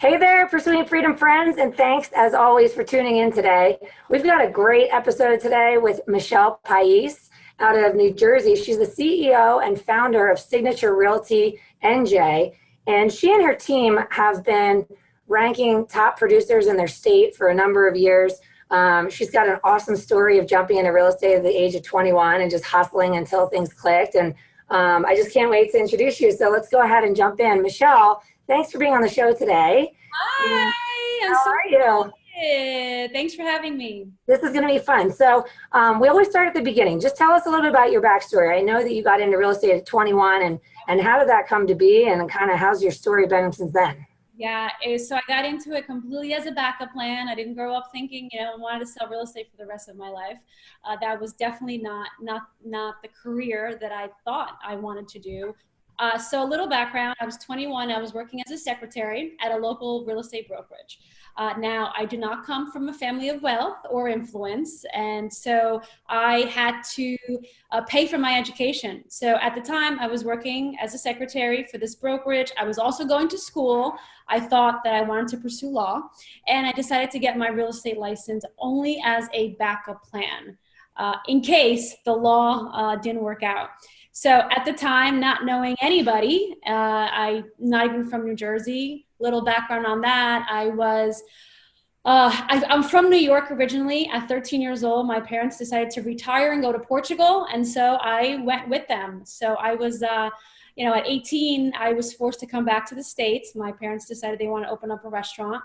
Hey there, Pursuing Freedom friends, and thanks as always for tuning in today. We've got a great episode today with Michelle Pais out of New Jersey. She's the CEO and founder of Signature Realty NJ, and she and her team have been ranking top producers in their state for a number of years. She's got an awesome story of jumping into real estate at the age of 21 and just hustling until things clicked. And I just can't wait to introduce you. So let's go ahead and jump in. Michelle, thanks for being on the show today. Hi, How are you? Excited. Thanks for having me. This is going to be fun. So we always start at the beginning. Just tell us a little bit about your backstory. I know that you got into real estate at 21, and how did that come to be, and kind of how's your story been since then? Yeah, so I got into it completely as a backup plan. I didn't grow up thinking, I wanted to sell real estate for the rest of my life. That was definitely not the career that I thought I wanted to do. So a little background, I was 21, I was working as a secretary at a local real estate brokerage. Now, I do not come from a family of wealth or influence, and so I had to pay for my education. So at the time, I was working as a secretary for this brokerage. I was also going to school. I thought that I wanted to pursue law, and I decided to get my real estate license only as a backup plan in case the law didn't work out. So at the time, not knowing anybody, I'm not even from New Jersey. Little background on that. I'm from New York originally. At 13 years old, my parents decided to retire and go to Portugal. And so I went with them. So I was, at 18, I was forced to come back to the States. My parents decided they want to open up a restaurant.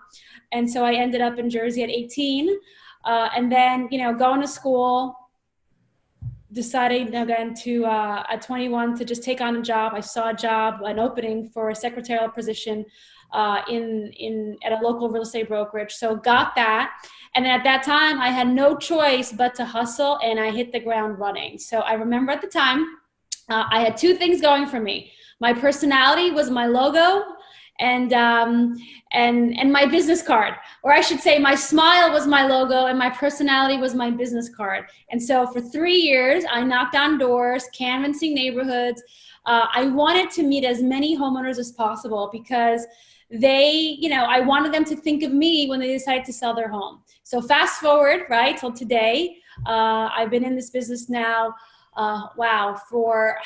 And so I ended up in Jersey at 18. And then, going to school, decided again to at 21 to just take on a job. I saw an opening for a secretarial position at a local real estate brokerage. So got that. And then at that time I had no choice but to hustle, and I hit the ground running. So I remember at the time I had two things going for me. My personality was my logo, and my business card, or I should say my smile was my logo and my personality was my business card. And so for 3 years, I knocked on doors, canvassing neighborhoods. I wanted to meet as many homeowners as possible because I wanted them to think of me when they decided to sell their home. So fast forward, right, till today. I've been in this business now, for,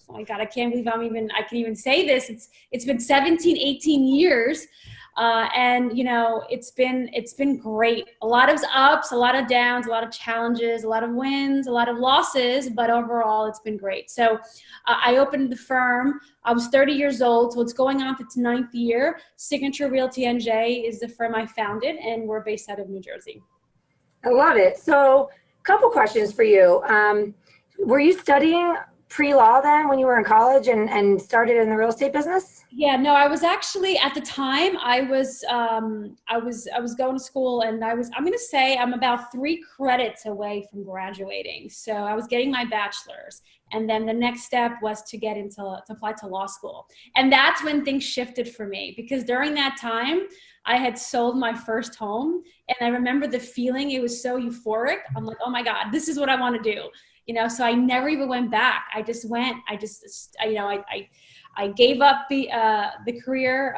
oh my God, I can't believe I can even say this. It's been 17, 18 years. And it's been great. A lot of ups, a lot of downs, a lot of challenges, a lot of wins, a lot of losses, but overall it's been great. So I opened the firm. I was 30 years old, so it's going on to its 9th year. Signature Realty NJ is the firm I founded, and we're based out of New Jersey. I love it. So a couple questions for you. Were you studying pre-law then when you were in college and started in the real estate business? Yeah, no, I was actually at the time I was going to school, and I'm going to say I'm about 3 credits away from graduating. So I was getting my bachelor's, and then the next step was to apply to law school. And that's when things shifted for me, because during that time I had sold my first home, and I remember the feeling. It was so euphoric. I'm like, oh my God, this is what I want to do. So I never even went back. I gave up the career,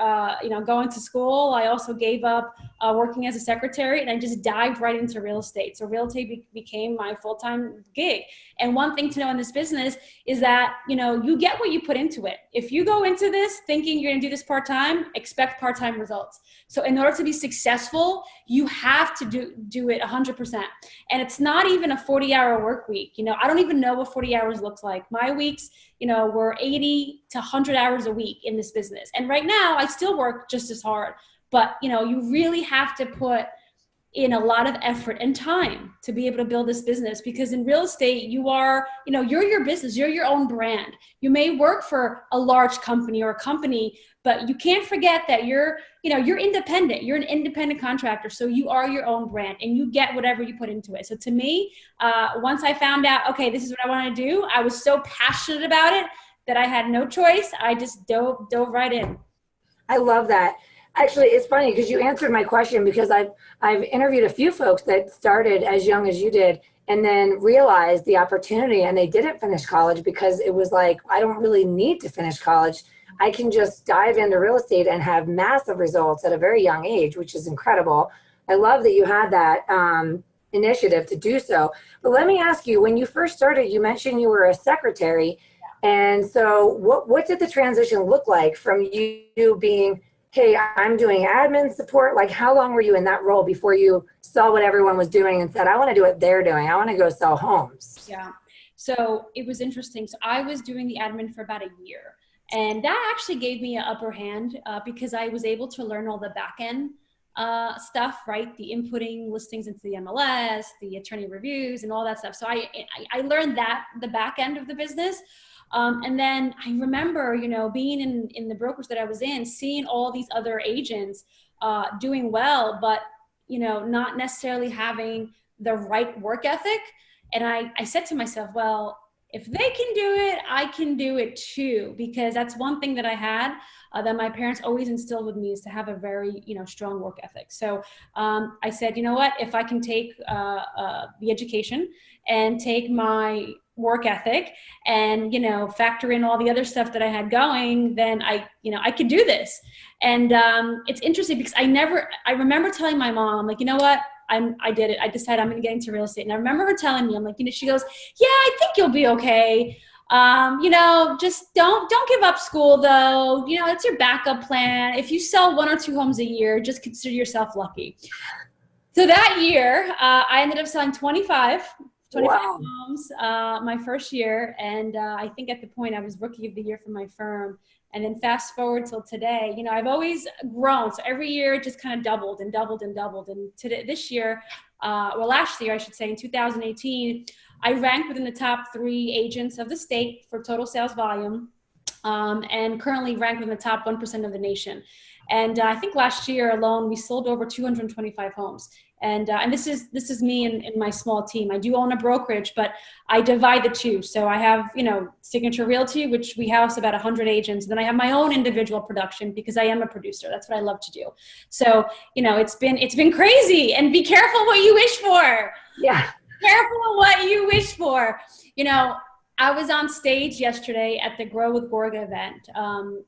going to school. I also gave up working as a secretary, and I just dived right into real estate. So real estate became my full-time gig. And one thing to know in this business is that, you get what you put into it. If you go into this thinking you're going to do this part-time, expect part-time results. So in order to be successful, you have to do it 100%. And it's not even a 40-hour work week. I don't even know what 40 hours looks like. My weeks, were 80 to 100 hours a week in this business. And right now I still work just as hard, but you really have to put in a lot of effort and time to be able to build this business, because in real estate, you're your business, you're your own brand. You may work for a large company or a company, but you can't forget that you're independent. You're an independent contractor. So you are your own brand, and you get whatever you put into it. So to me, once I found out, okay, this is what I want to do, I was so passionate about it that I had no choice. I just dove right in. I love that. Actually, it's funny because you answered my question, because I've interviewed a few folks that started as young as you did and then realized the opportunity, and they didn't finish college because it was like, I don't really need to finish college. I can just dive into real estate and have massive results at a very young age, which is incredible. I love that you had that initiative to do so. But let me ask you, when you first started, you mentioned you were a secretary. And so what did the transition look like from you being, hey, I'm doing admin support? Like, how long were you in that role before you saw what everyone was doing and said, I want to do what they're doing. I want to go sell homes. Yeah. So it was interesting. So I was doing the admin for about a year. And that actually gave me an upper hand because I was able to learn all the back end stuff, right? The inputting listings into the MLS, the attorney reviews and all that stuff. So I learned that, the back end of the business. And then I remember, you know, being in the brokerage that I was in, seeing all these other agents doing well, but, you know, not necessarily having the right work ethic. And I said to myself, well, if they can do it, I can do it too, because that's one thing that I had that my parents always instilled with me, is to have a very, you know, strong work ethic. So I said, you know what, if I can take the education and take my work ethic and, you know, factor in all the other stuff that I had going, then I could do this. And it's interesting because I remember telling my mom, like, you know what, I did it. I decided I'm going to get into real estate. And I remember her telling me, I'm like, you know, she goes, yeah, I think you'll be okay. You know, just don't give up school though. You know, it's your backup plan. If you sell 1 or 2 homes a year, just consider yourself lucky. So that year, I ended up selling 25 Wow. homes my first year. And I think at the point I was rookie of the year for my firm. And then fast forward till today, you know, I've always grown. So every year it just kind of doubled and doubled and doubled. And today, this year, last year, I should say, in 2018, I ranked within the top 3 agents of the state for total sales volume, and currently ranked within the top 1% of the nation. And I think last year alone, we sold over 225 homes. And this is me and my small team. I do own a brokerage, but I divide the two. So I have, you know, Signature Realty, which we house about 100 agents. And then I have my own individual production because I am a producer. That's what I love to do. So, you know, it's been crazy. And be careful what you wish for. Yeah. Careful what you wish for. You know, I was on stage yesterday at the Grow with Gorga event.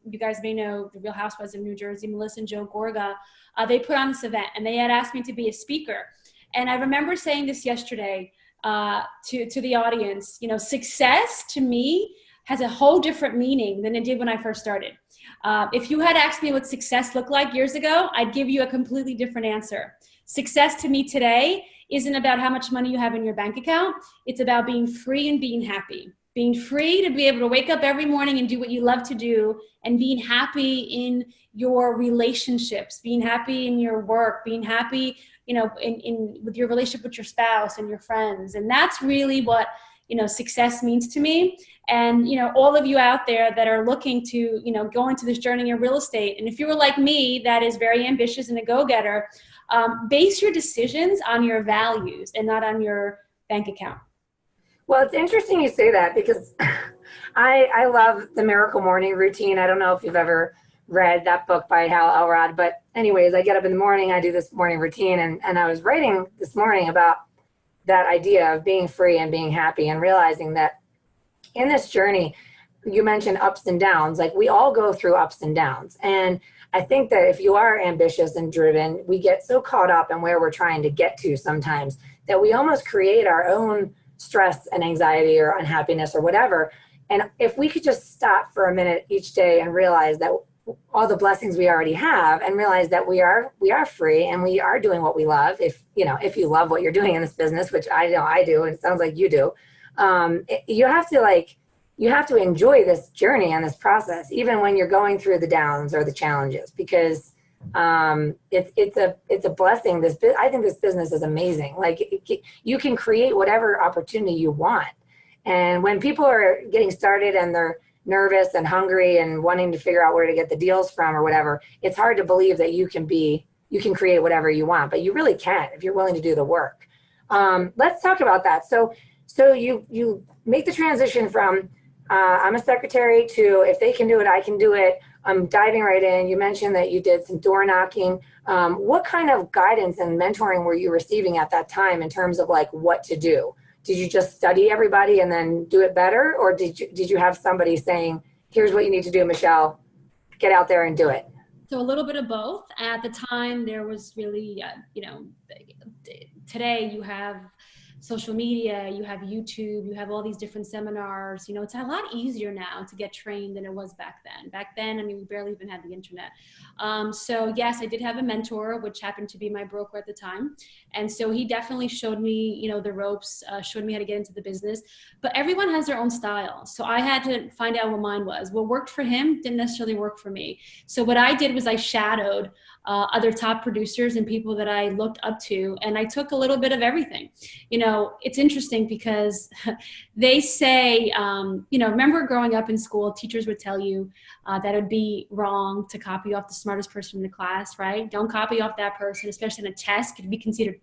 You guys may know the Real Housewives of New Jersey, Melissa and Joe Gorga. They put on this event and they had asked me to be a speaker. And I remember saying this yesterday to the audience, you know, success to me has a whole different meaning than it did when I first started. If you had asked me what success looked like years ago, I'd give you a completely different answer. Success to me today isn't about how much money you have in your bank account. It's about being free and being happy. Being free to be able to wake up every morning and do what you love to do, and being happy in your relationships, being happy in your work, being happy, you know, with your relationship with your spouse and your friends. And that's really what, you know, success means to me. And, you know, all of you out there that are looking to, you know, go into this journey in real estate. And if you were like me, that is very ambitious and a go-getter, base your decisions on your values and not on your bank account. Well, it's interesting you say that because I love the Miracle Morning Routine. I don't know if you've ever read that book by Hal Elrod, but anyways, I get up in the morning, I do this morning routine, and I was writing this morning about that idea of being free and being happy and realizing that in this journey, you mentioned ups and downs, like we all go through ups and downs. And I think that if you are ambitious and driven, we get so caught up in where we're trying to get to sometimes that we almost create our own stress and anxiety or unhappiness or whatever. And if we could just stop for a minute each day and realize that all the blessings we already have, and realize that we are free and we are doing what we love. If you love what you're doing in this business, which I know I do, and it sounds like you do, you have to enjoy this journey and this process, even when you're going through the downs or the challenges, because it's a blessing. I think this business is amazing. Like you can create whatever opportunity you want. And when people are getting started and they're nervous and hungry and wanting to figure out where to get the deals from or whatever, it's hard to believe that you can create whatever you want, but you really can if you're willing to do the work. Let's talk about that. So you make the transition from I'm a secretary to if they can do it, I can do it. I'm diving right in. You mentioned that you did some door knocking. What kind of guidance and mentoring were you receiving at that time in terms of like what to do? Did you just study everybody and then do it better? Or did you have somebody saying, here's what you need to do, Michelle, get out there and do it? So a little bit of both. At the time, there was really, today you have social media, you have YouTube, you have all these different seminars. It's a lot easier now to get trained than it was back then. Back then, I mean, we barely even had the internet. So yes, I did have a mentor, which happened to be my broker at the time. And so he definitely showed me, the ropes, showed me how to get into the business. But everyone has their own style. So I had to find out what mine was. What worked for him didn't necessarily work for me. So what I did was I shadowed other top producers and people that I looked up to, and I took a little bit of everything. It's interesting because they say, remember growing up in school, teachers would tell you that it would be wrong to copy off the smartest person in the class, right? Don't copy off that person, especially in a test, could be considered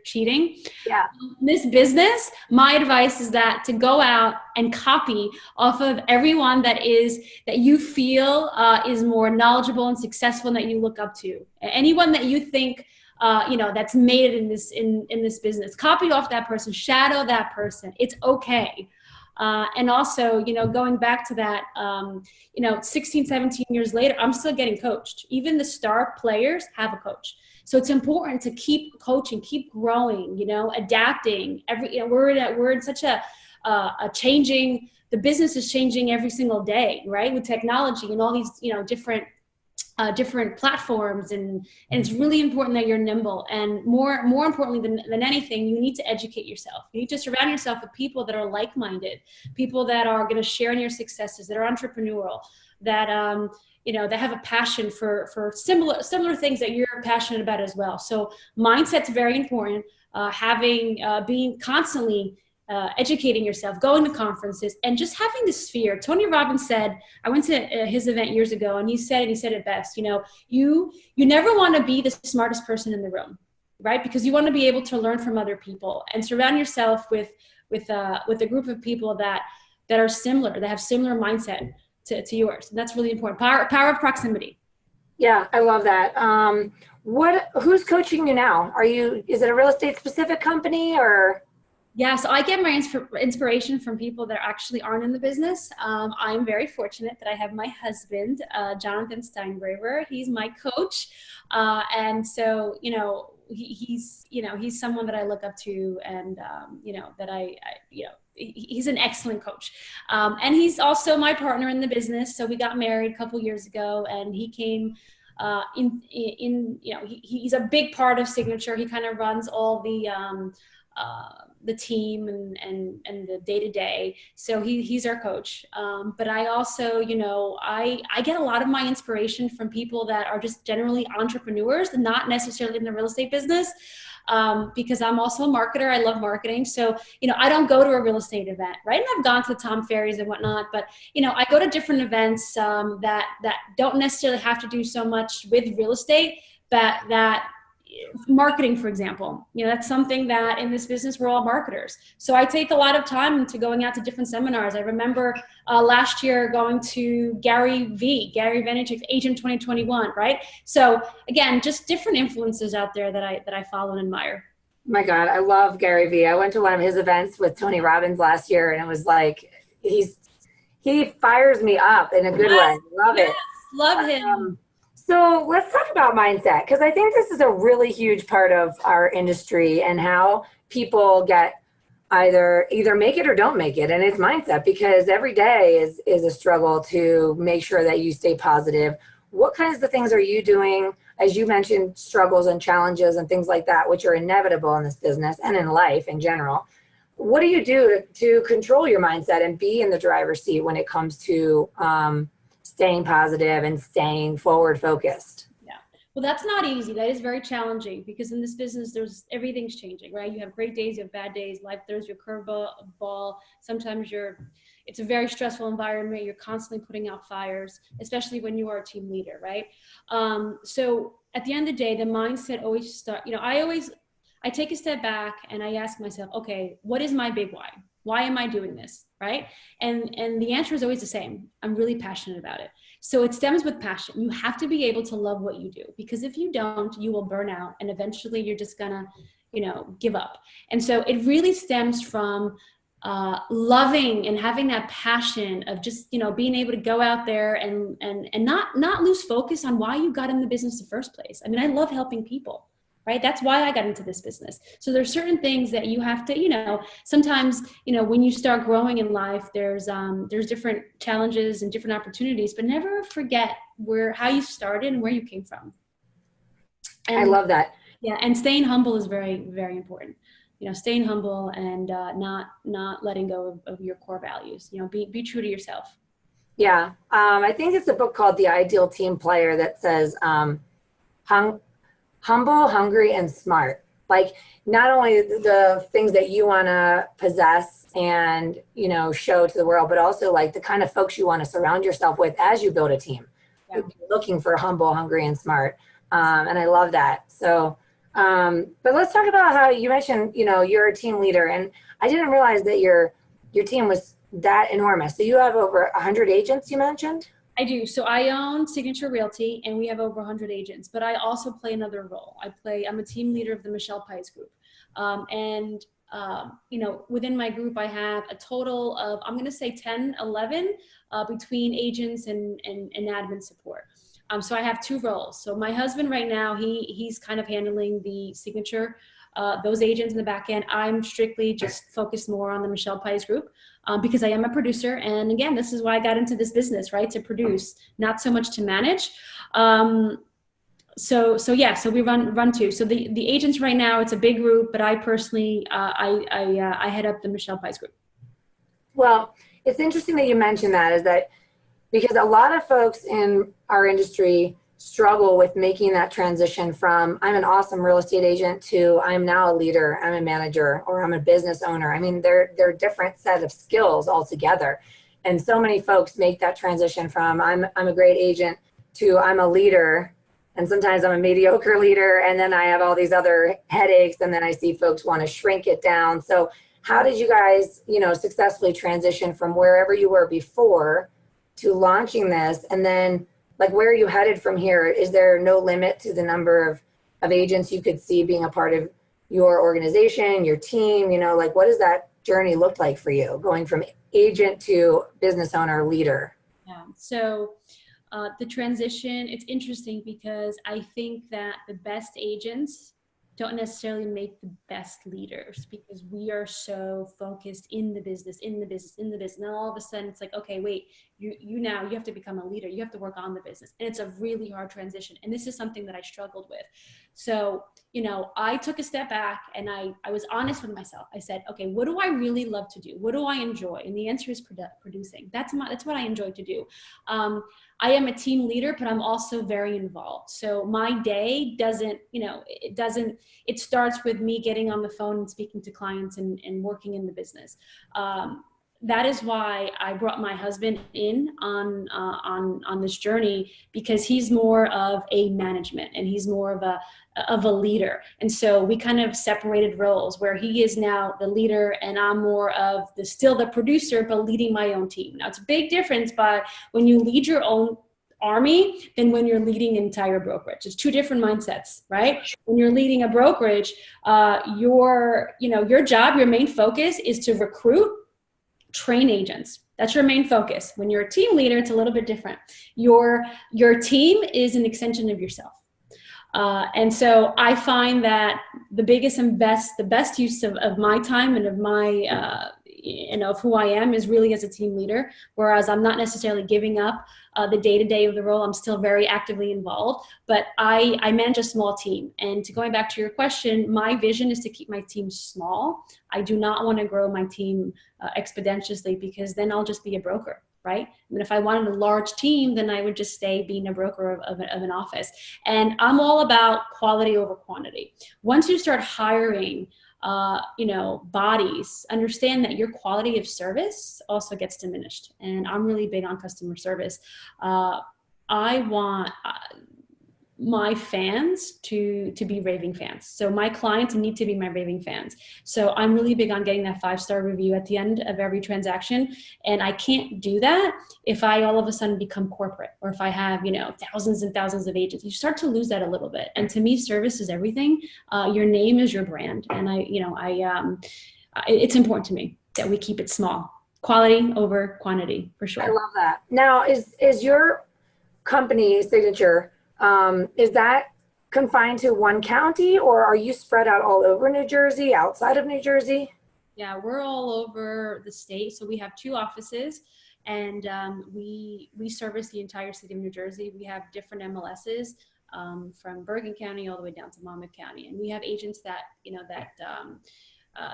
cheating. Yeah. In this business, my advice is that to go out and copy off of everyone that you feel is more knowledgeable and successful and that you look up to. Anyone that you think that's made it in this business. Copy off that person, shadow that person. It's okay. And also, going back to that, 16, 17 years later, I'm still getting coached. Even the star players have a coach. So it's important to keep coaching, keep growing, adapting. We're in such a changing, the business is changing every single day, right? With technology and all these, different platforms, and it's really important that you're nimble. And more importantly than anything, you need to educate yourself. You need to surround yourself with people that are like-minded, people that are going to share in your successes, that are entrepreneurial, that that have a passion for similar things that you're passionate about as well. So mindset's very important. Being constantly educating yourself, going to conferences, and just having this sphere. Tony Robbins said, I went to his event years ago, and he said it best, you never want to be the smartest person in the room, right? Because you want to be able to learn from other people and surround yourself with a group of people that are similar, that have similar mindset to yours. And that's really important. Power of proximity. Yeah, I love that. Who's coaching you now? Is it a real estate specific company or? Yeah, so I get my inspiration from people that actually aren't in the business. I'm very fortunate that I have my husband, Jonathan Steingraber. He's my coach. And so, he's someone that I look up to, and, he's an excellent coach. And he's also my partner in the business. So we got married a couple years ago, and he came he's a big part of Signature. He kind of runs all the team and the day-to-day. So he's our coach. But I also, I get a lot of my inspiration from people that are just generally entrepreneurs, not necessarily in the real estate business. Because I'm also a marketer. I love marketing. So, I don't go to a real estate event, right? And I've gone to Tom Ferry's and whatnot, but, I go to different events that don't necessarily have to do so much with real estate, but that marketing, for example, that's something that in this business, we're all marketers. So I take a lot of time to going out to different seminars. I remember last year going to Gary Vaynerchuk's Agent 2021, right? So again, just different influences out there that I follow and admire. My God, I love Gary Vee. I went to one of his events with Tony Robbins last year, and it was like, he fires me up in a good way. Love it. Love him. So let's talk about mindset, because I think this is a really huge part of our industry and how people get either make it or don't make it. And it's mindset, because every day is a struggle to make sure that you stay positive. What kinds of things are you doing, as you mentioned, struggles and challenges and things like that, which are inevitable in this business and in life in general? What do you do to control your mindset and be in the driver's seat when it comes to staying positive and staying forward focused? Yeah. Well, that's not easy. That is very challenging, because in this business, everything's changing, right? You have great days, you have bad days. Life throws your curveball. Sometimes it's a very stressful environment. You're constantly putting out fires, especially when you are a team leader, right? So at the end of the day, the mindset always starts, I take a step back and I ask myself, okay, what is my big why? Why am I doing this, right? And the answer is always the same. I'm really passionate about it. So it stems with passion. You have to be able to love what you do, because if you don't, you will burn out, and eventually you're just gonna, give up. And so it really stems from loving and having that passion of just, being able to go out there and not lose focus on why you got in the business in the first place. I mean, I love helping people, right? That's why I got into this business. So there's certain things that you have to, sometimes, when you start growing in life, there's different challenges and different opportunities, but never forget how you started and where you came from. And, I love that. Yeah. And staying humble is very, very important. Staying humble and not letting go of your core values. Be true to yourself. Yeah. I think it's a book called The Ideal Team Player that says humble, hungry, and smart. Like, not only the things that you want to possess and, show to the world, but also like the kind of folks you want to surround yourself with as you build a team. Yeah. Looking for humble, hungry, and smart. And I love that. So, but let's talk about how you mentioned, you're a team leader, and I didn't realize that your team was that enormous. So you have over 100 agents, you mentioned? I do. So I own Signature Realty, and we have over 100 agents, but I also play another role. I'm a team leader of the Pais group. Within my group, I have a total of, I'm going to say 10, 11 between agents and admin support. So I have two roles. So my husband right now, he's kind of handling the Signature, those agents in the back end. I'm strictly just focused more on the Pais group because I am a producer. And again, this is why I got into this business, right? To produce, not so much to manage. So we run two. So the agents right now, it's a big group, but I personally, I head up the Pais group. Well, it's interesting that you mentioned that, is that because a lot of folks in our industry struggle with making that transition from I'm an awesome real estate agent to I'm now a leader, I'm a manager, or I'm a business owner. I mean, they're a different set of skills altogether. And so many folks make that transition from I'm a great agent to I'm a leader. And sometimes I'm a mediocre leader. And then I have all these other headaches. And then I see folks want to shrink it down. So how did you guys, successfully transition from wherever you were before to launching this? And then, like, where are you headed from here? Is there no limit to the number of agents you could see being a part of your organization, your team? What does that journey look like for you, going from agent to business owner, leader? Yeah. So the transition, it's interesting because I think that the best agents don't necessarily make the best leaders because we are so focused in the business. And then all of a sudden it's like, okay, wait, you have to become a leader. You have to work on the business. And it's a really hard transition. And this is something that I struggled with. So, I took a step back and I was honest with myself. I said, okay, what do I really love to do? What do I enjoy? And the answer is producing. That's what I enjoy to do. I am a team leader, but I'm also very involved. So my day it starts with me getting on the phone and speaking to clients and working in the business. That is why I brought my husband in on this journey, because he's more of a management and he's more of a leader. And so we kind of separated roles where he is now the leader and I'm more of still the producer, but leading my own team. Now it's a big difference when you lead your own army than when you're leading an entire brokerage. It's two different mindsets, right? When you're leading a brokerage, your job, your main focus is to recruit, train agents. That's your main focus. When you're a team leader, it's a little bit different. Your team is an extension of yourself. And so I find that the biggest and the best use of my time and of my, of who I am is really as a team leader, whereas I'm not necessarily giving up the day-to-day of the role. I'm still very actively involved, but I manage a small team. And going back to your question, my vision is to keep my team small. I do not want to grow my team exponentially, because then I'll just be a broker. Right? I mean, if I wanted a large team, then I would just stay being a broker of an office. And I'm all about quality over quantity. Once you start hiring, bodies, understand that your quality of service also gets diminished. And I'm really big on customer service. I want my fans to be raving fans. So my clients need to be my raving fans. So I'm really big on getting that 5-star review at the end of every transaction. And I can't do that if I all of a sudden become corporate, or if I have, thousands and thousands of agents. You start to lose that a little bit. And to me, service is everything. Your name is your brand. And it's important to me. that we keep it small. Quality over quantity, for sure. I love that. Now, is your company Signature, is that confined to one county, or are you spread out all over New Jersey, outside of New Jersey? Yeah, we're all over the state. So we have 2 offices, and we service the entire city of New Jersey. We have different MLSs, from Bergen County all the way down to Monmouth County, and we have agents that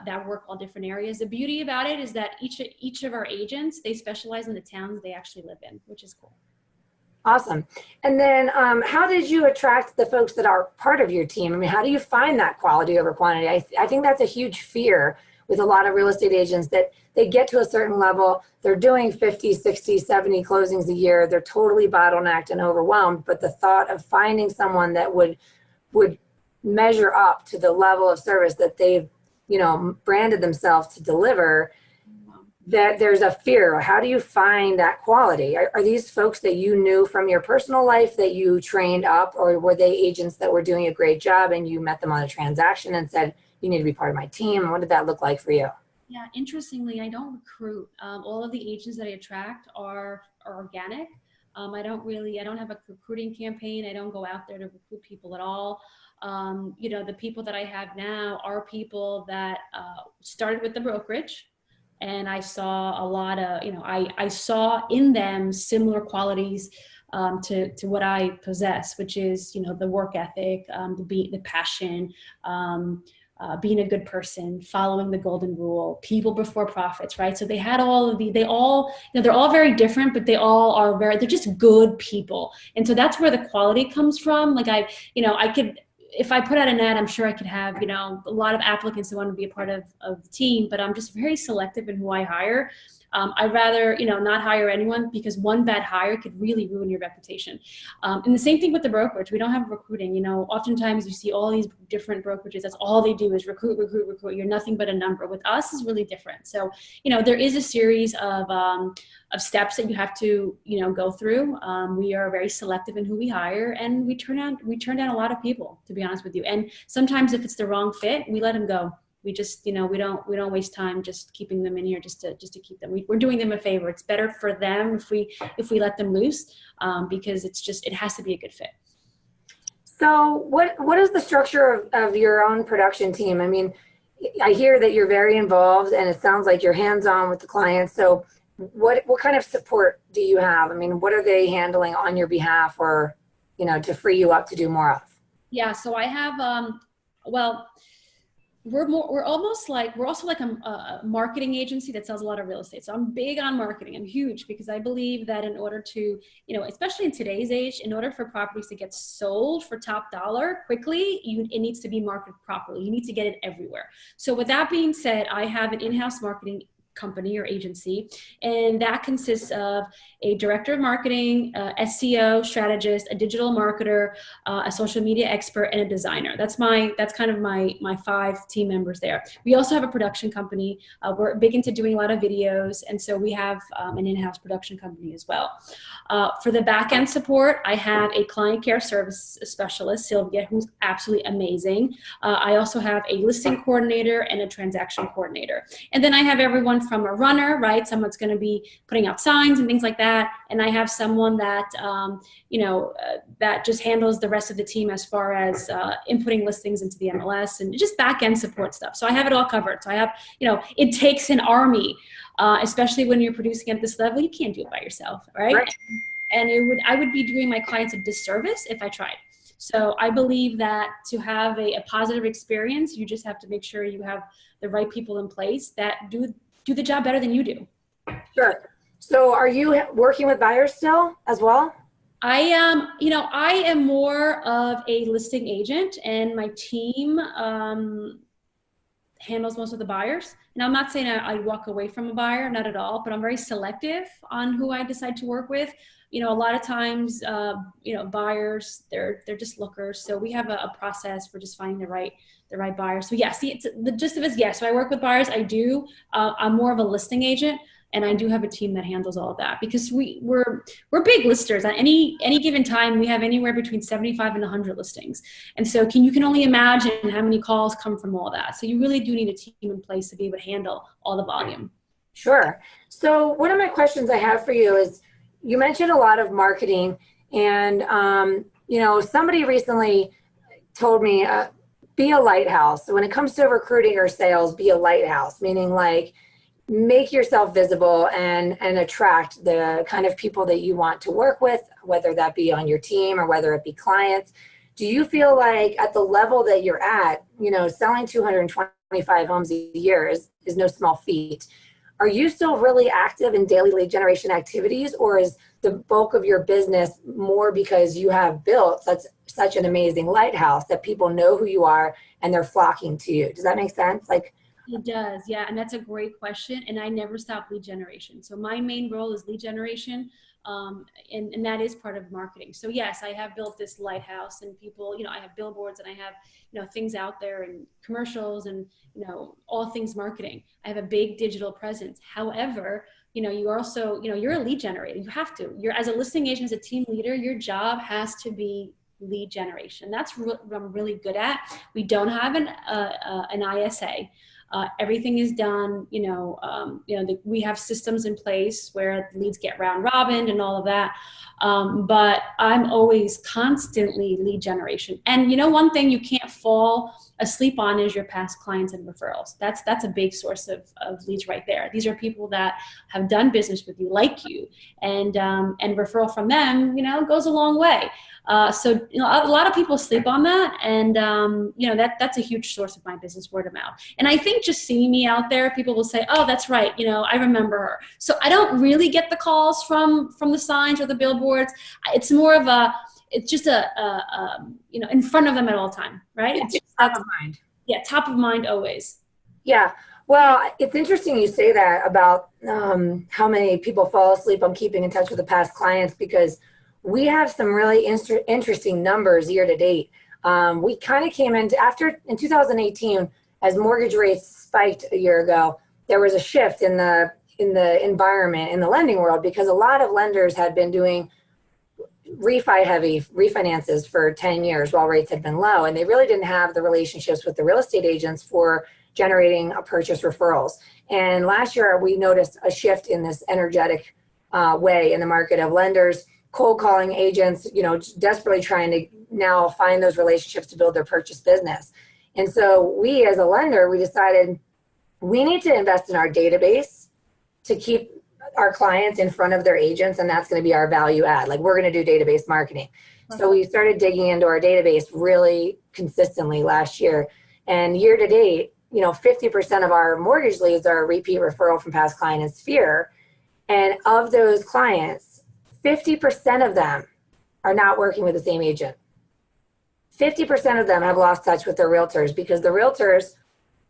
that work all different areas. The beauty about it is that each of our agents, they specialize in the towns they actually live in, which is cool. Awesome. And then how did you attract the folks that are part of your team? I mean, how do you find that quality over quantity? I think that's a huge fear with a lot of real estate agents, that they get to a certain level, they're doing 50, 60, 70 closings a year, they're totally bottlenecked and overwhelmed, but the thought of finding someone that would measure up to the level of service that they've, branded themselves to deliver, that there's a fear. How do you find that quality? Are these folks that you knew from your personal life that you trained up, or were they agents that were doing a great job and you met them on a transaction and said, you need to be part of my team? What did that look like for you? Yeah, interestingly, I don't recruit. All of the agents that I attract are organic. I don't have a recruiting campaign. I don't go out there to recruit people at all. The people that I have now are people that started with the brokerage, and I saw a lot of, I saw in them similar qualities to what I possess, which is, the work ethic, the passion, being a good person, following the golden rule, people before profits, right? So they had they're all very different, but they're just good people. And so that's where the quality comes from. Like if I put out an ad, I'm sure I could have, a lot of applicants who want to be a part of the team, but I'm just very selective in who I hire. I'd rather, not hire anyone, because one bad hire could really ruin your reputation. And the same thing with the brokerage. We don't have recruiting. Oftentimes you see all these different brokerages. That's all they do is recruit, recruit, recruit. You're nothing but a number. With us, is really different. So, there is a series of steps that you have to, go through. We are very selective in who we hire, and we turn down a lot of people, to be honest with you. And sometimes if it's the wrong fit, we let them go. We just, we don't waste time just keeping them in here just to keep them. We're doing them a favor. It's better for them if we let them loose, because it has to be a good fit. So what is the structure of your own production team? I mean, I hear that you're very involved, and it sounds like you're hands-on with the clients. So what kind of support do you have? I mean, what are they handling on your behalf, or, to free you up to do more of? Yeah. So I have, we're also like a marketing agency that sells a lot of real estate. So I'm big on marketing. I'm huge, because I believe that in order to, especially in today's age, in order for properties to get sold for top dollar quickly, it needs to be marketed properly. You need to get it everywhere. So with that being said, I have an in-house marketing company or agency, and that consists of a director of marketing, SEO strategist, a digital marketer, a social media expert, and a designer. That's kind of my 5 team members there. We also have a production company. We're big into doing a lot of videos, and so we have an in-house production company as well. For the back end support, I have a client care service specialist, Sylvia, who's absolutely amazing. I also have a listing coordinator and a transaction coordinator, and then I have everyone from a runner, right? Someone's going to be putting out signs and things like that. And I have someone that, that just handles the rest of the team as far as inputting listings into the MLS and just back end support stuff. So I have it all covered. So I have, it takes an army, especially when you're producing at this level. You can't do it by yourself, right? And I would be doing my clients a disservice if I tried. So I believe that to have a positive experience, you just have to make sure you have the right people in place that do the job better than you do. Sure. So are you working with buyers still as well? I am more of a listing agent, and my team handles most of the buyers. And I'm not saying I walk away from a buyer, not at all, but I'm very selective on who I decide to work with. A lot of times, buyers, they're just lookers. So we have a process for just finding the right buyer. So yes, the gist of it is yes. So I work with buyers. I do. I'm more of a listing agent. And I do have a team that handles all of that because we're big listers. At any given time, we have anywhere between 75 and 100 listings. And so you can only imagine how many calls come from all that. So you really do need a team in place to be able to handle all the volume. Sure. So one of my questions I have for you is, you mentioned a lot of marketing, and somebody recently told me, be a lighthouse. So when it comes to recruiting or sales, be a lighthouse, meaning like make yourself visible and attract the kind of people that you want to work with, whether that be on your team or whether it be clients. Do you feel like at the level that you're at, selling 225 homes a year is no small feat? Are you still really active in daily lead generation activities, or is the bulk of your business more because you have built such an amazing lighthouse that people know who you are and they're flocking to you? Does that make sense? It does, yeah, and that's a great question. And I never stop lead generation. So my main role is lead generation, and that is part of marketing. So yes, I have built this lighthouse, and people, I have billboards, and I have, things out there, and commercials, and all things marketing. I have a big digital presence. However, you also, you're a lead generator. You have to. You're, as a listing agent, as a team leader, your job has to be lead generation. That's what I'm really good at. We don't have an ISA. Everything is done, we have systems in place where leads get round robin and all of that. But I'm always constantly lead generation. And one thing you can't fall asleep on is your past clients and referrals. That's a big source of leads right there. These are people that have done business with you, like you, and referral from them, goes a long way. So a lot of people sleep on that, and that's a huge source of my business, word of mouth. And I think just seeing me out there, people will say, "Oh, that's right, I remember her." So I don't really get the calls from the signs or the billboards. It's more of it's just in front of them at all time, right? Yeah, it's just top of mind. Yeah, top of mind always. Yeah. Well, it's interesting you say that about how many people fall asleep on keeping in touch with the past clients, because we have some really interesting numbers year to date. We kind of came in 2018, as mortgage rates spiked a year ago. There was a shift in the environment in the lending world, because a lot of lenders had been doing heavy refinances for 10 years while rates had been low, and they really didn't have the relationships with the real estate agents for generating a purchase referrals. And last year we noticed a shift in this energetic way in the market of lenders cold calling agents, desperately trying to now find those relationships to build their purchase business. And so we, as a lender, we decided we need to invest in our database to keep our clients in front of their agents, and that's going to be our value add. Like, we're going to do database marketing. So we started digging into our database really consistently last year. And year to date, 50% of our mortgage leads are a repeat referral from past client and Sphere. And of those clients, 50% of them are not working with the same agent. 50% of them have lost touch with their realtors, because the realtors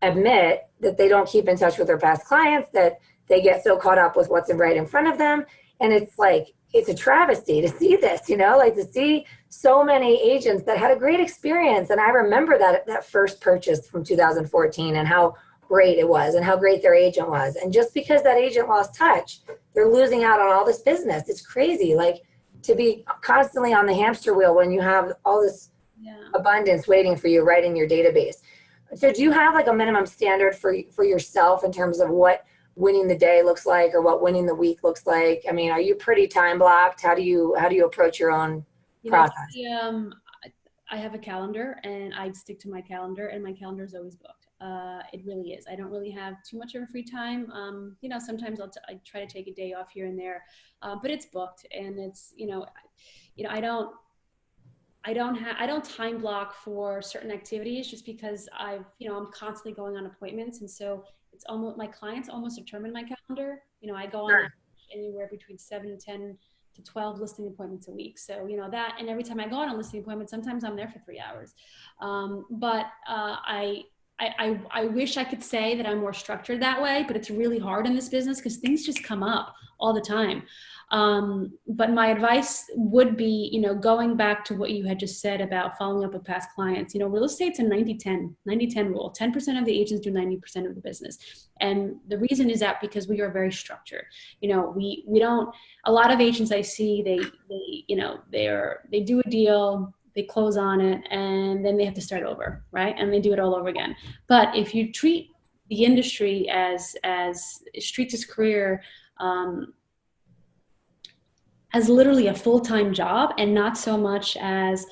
admit that they don't keep in touch with their past clients, that they get so caught up with what's right in front of them. And it's like, it's a travesty to see this, to see so many agents that had a great experience. And I remember that first purchase from 2014 and how great it was and how great their agent was. And just because that agent lost touch, they're losing out on all this business. It's crazy, to be constantly on the hamster wheel when you have all this abundance waiting for you right in your database. So do you have a minimum standard for yourself in terms of what winning the day looks like, or what winning the week looks like? I mean, are you pretty time blocked? How do you approach your own process? I have a calendar, and I stick to my calendar, and my calendar is always booked. It really is. I don't really have too much of a free time. Sometimes I try to take a day off here and there, but it's booked, and it's, I don't time block for certain activities, just because I'm constantly going on appointments. And so it's almost, my clients almost determine my calendar. I go on anywhere between 7 to 10 to 12 listing appointments a week. So, that, and every time I go on a listing appointment, sometimes I'm there for 3 hours. But I wish I could say that I'm more structured that way, but it's really hard in this business because things just come up all the time. But my advice would be, going back to what you had just said about following up with past clients. Real estate's a 90-10 rule. 10% of the agents do 90% of the business. And the reason is that because we are very structured. We don't, a lot of agents I see, they do a deal, they close on it, and then they have to start over, right? And they do it all over again. But if you treat the industry as treat this career as literally a full-time job, and not so much as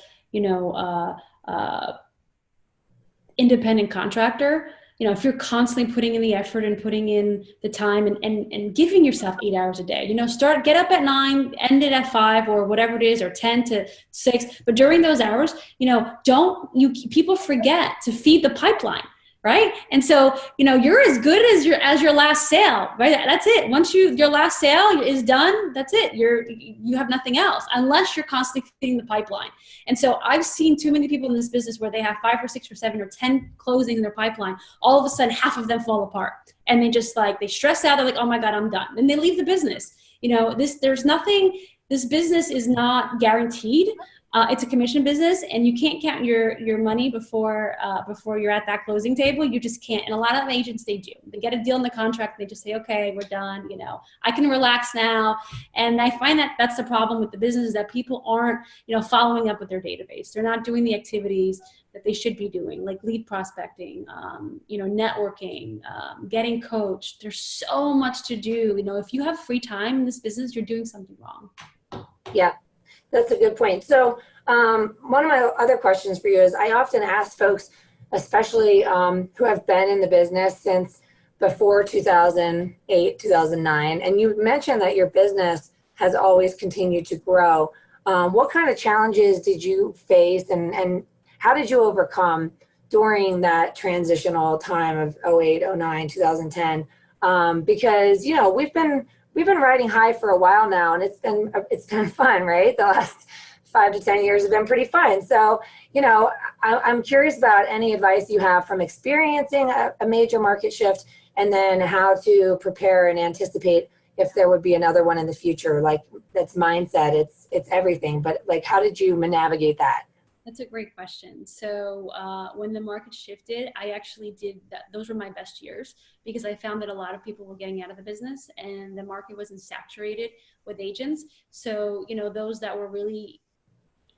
independent contractor. If you're constantly putting in the effort and putting in the time and giving yourself 8 hours a day, get up at 9, end it at 5 or whatever it is, or 10 to 6. But during those hours, people forget to feed the pipeline. Right. And so, you're as good as your last sale, right? That's it. Once your last sale is done, that's it. You have nothing else unless you're constantly feeding the pipeline. And so I've seen too many people in this business where they have 5 or 6 or 7 or 10 closings in their pipeline. All of a sudden, half of them fall apart, and they just they stress out. They're like, oh my God, I'm done. And they leave the business. This business is not guaranteed. It's a commission business, and you can't count your money before you're at that closing table. You just can't. And a lot of agents, they do. They get a deal in the contract, and they just say, okay, we're done. I can relax now. And I find that that's the problem with the business, is that people aren't, following up with their database. They're not doing the activities that they should be doing, like lead prospecting, networking, getting coached. There's so much to do. If you have free time in this business, you're doing something wrong. Yeah. That's a good point. So one of my other questions for you is, I often ask folks, especially who have been in the business since before 2008, 2009, and you mentioned that your business has always continued to grow. What kind of challenges did you face, and how did you overcome during that transitional time of 08, 09, 2010? Because, we've been riding high for a while now, and it's been fun, right? The last 5 to 10 years have been pretty fun. So, I'm curious about any advice you have from experiencing a major market shift, and then how to prepare and anticipate if there would be another one in the future. Like, that's mindset, it's everything. But how did you navigate that? That's a great question. So when the market shifted, I actually did that. Those were my best years, because I found that a lot of people were getting out of the business, and the market wasn't saturated with agents. So, those that were really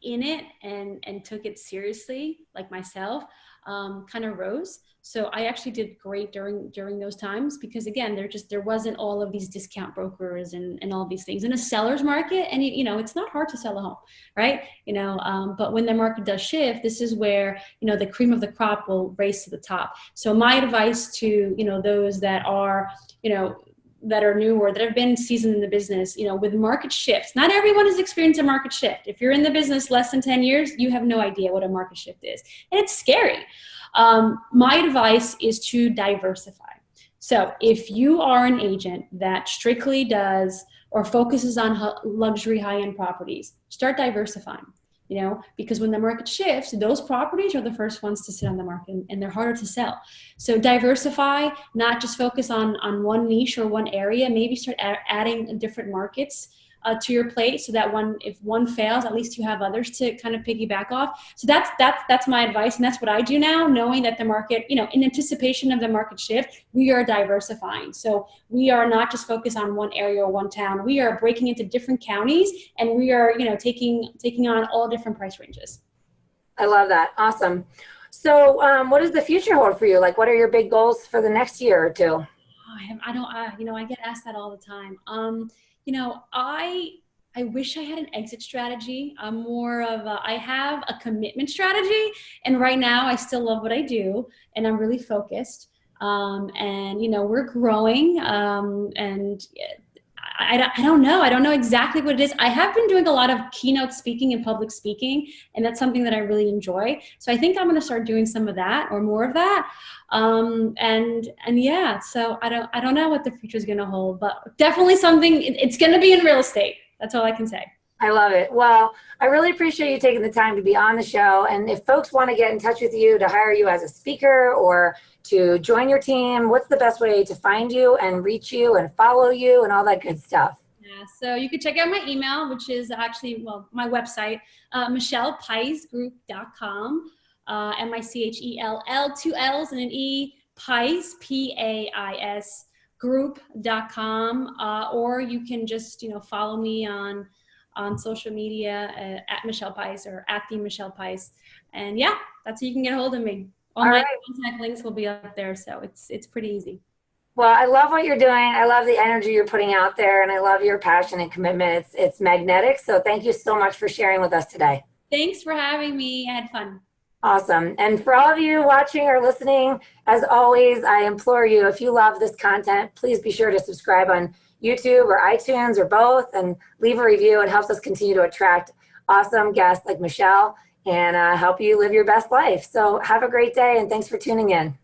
in it and took it seriously, like myself, kind of rose. So I actually did great during those times, because again, there wasn't all of these discount brokers and all these things in a seller's market. And it's not hard to sell a home, right? But when the market does shift, this is where, the cream of the crop will race to the top. So my advice to, those that are, that are new or that have been seasoned in the business, with market shifts, not everyone has experienced a market shift. If you're in the business less than 10 years, you have no idea what a market shift is. And it's scary. My advice is to diversify. So if you are an agent that strictly does or focuses on luxury high-end properties, start diversifying. Because when the market shifts, those properties are the first ones to sit on the market, and they're harder to sell. So diversify, not just focus on one niche or one area. Maybe start adding different markets to your plate, so that if one fails, at least you have others to kind of piggyback off. So that's my advice, and that's what I do now, knowing that the market, in anticipation of the market shift, we are diversifying. So we are not just focused on one area or one town. We are breaking into different counties, and we are, taking on all different price ranges. I love that. Awesome. So what does the future hold for you? What are your big goals for the next year or two? I get asked that all the time. I wish I had an exit strategy. I'm more of I have a commitment strategy. And right now I still love what I do, and I'm really focused. And we're growing. And I don't know. I don't know exactly what it is. I have been doing a lot of keynote speaking and public speaking, and that's something that I really enjoy. So I think I'm going to start doing some of that, or more of that. And yeah, so I don't know what the future is going to hold, but definitely something. It's going to be in real estate. That's all I can say. I love it. Well, I really appreciate you taking the time to be on the show. And if folks want to get in touch with you to hire you as a speaker or to join your team, what's the best way to find you and reach you and follow you and all that good stuff? Yeah, so you can check out my email, which is actually, well, my website, MichellePaisGroup.com, MICHELL, two L's and an E, Pais, PAIS, group.com, or you can just, follow me on social media at Michelle Pais or at the Michelle Pais. And yeah, that's how you can get a hold of me. All my contact links will be up there, so it's pretty easy. Well, I love what you're doing. I love the energy you're putting out there, and I love your passion and commitment. It's magnetic. So thank you so much for sharing with us today. Thanks for having me. I had fun. Awesome. And for all of you watching or listening, as always, I implore you, if you love this content, please be sure to subscribe on YouTube or iTunes or both, and leave a review. It helps us continue to attract awesome guests like Michelle and help you live your best life. So have a great day, and thanks for tuning in.